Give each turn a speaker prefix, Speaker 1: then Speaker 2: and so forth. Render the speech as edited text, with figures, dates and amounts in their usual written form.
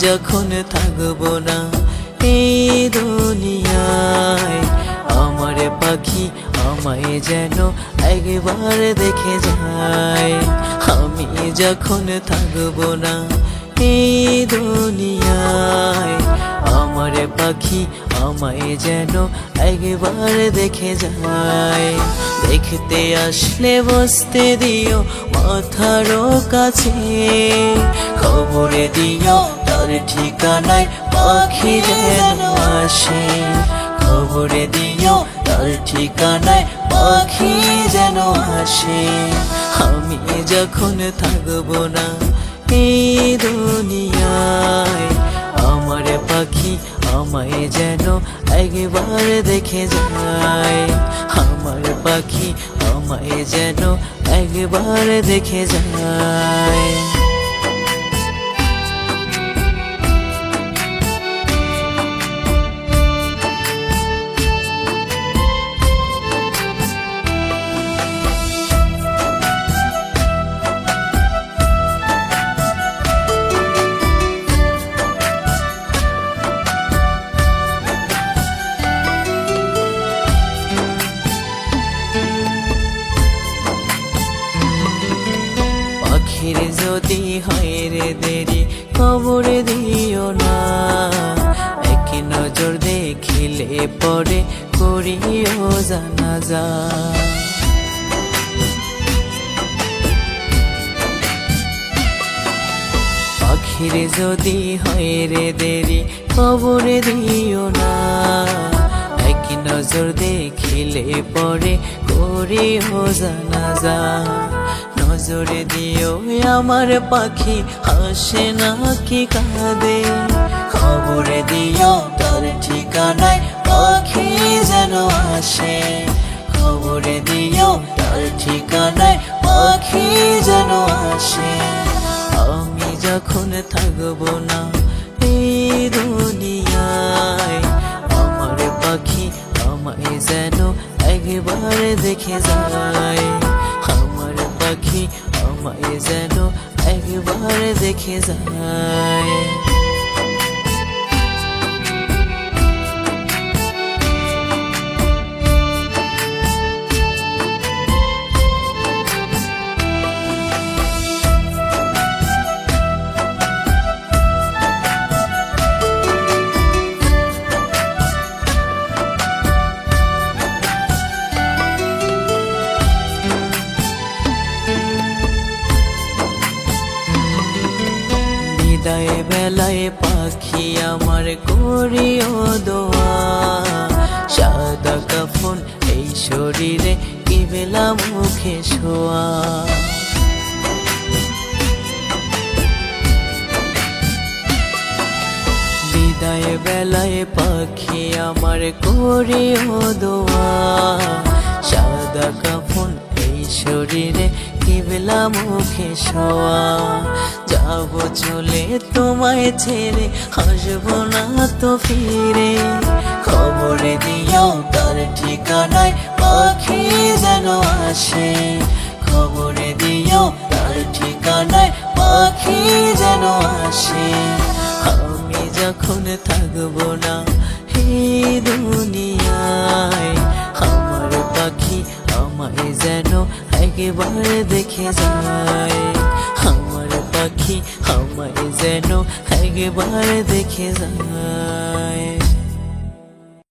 Speaker 1: যখন থাকবো না এই দুনিয়ায়, আমার পাখি আমায় যেন একবার দেখে যায়। আমি যখন থাকবো না এই দুনিয়ায়, আমার পাখি আমায় যেন একবার দেখে যায়। দেখতে আসলে বসতে দিও মাথার কাছে, খবর দিও তার ঠিকানায় পাখি যেন আসে। খবর দিও তার ঠিকানায় পাখি যেন আসে। আমি যখন থাকবো না এই দুনিয়ায়, আমার পাখি আমায় যেন একবার দেখে যায়। আমার পাখি আমায় যেন একবার দেখে যায়। পাখির যদি হয় রে দেরি খবর দিও না, এক নজর দেখিলে পরে করিও জানাজা। পাখির যদি হয় রে দেরি খবর দিও না, এক নজর দেখিলে পরে করিও জানাজা। নজরে দিও আমার পাখি হাসে না কি কাঁদে, খবর দিও তার ঠিকানায় পাখি যেন আসে। খবর দিও তার ঠিকানায় পাখি যেন আসে। আমি যখন থাকবো না এই দুনিয়ায়, আমার পাখি আমায় যেন একবার দেখে যায়। আমার পাখি আমায় যেন একবার দেখে যায়। বিদায় বেলায় পাখি আমার করিও দোয়া, সাদা কাফন এই শরীরে কি বেলা মুখে শোয়া। বিদায় বেলায় পাখি আমার করিও দোয়া, সাদা কাফন এই শরীরে কি বেলা মুখে শোয়া। যাব চলে তোমায় ছেড়ে হাসবো না তো ফিরে, খবর দিও তার ঠিকানায় পাখি যেন আসে। খবর দিও তার ঠিকানায় পাখি যেন আসে। আমি যখন থাকবো না এই দুনিয়ায়, আমার পাখি আমায় যেন একবার দেখে যায়। আমার পাখি আমায় যেন একবার দেখে যায়।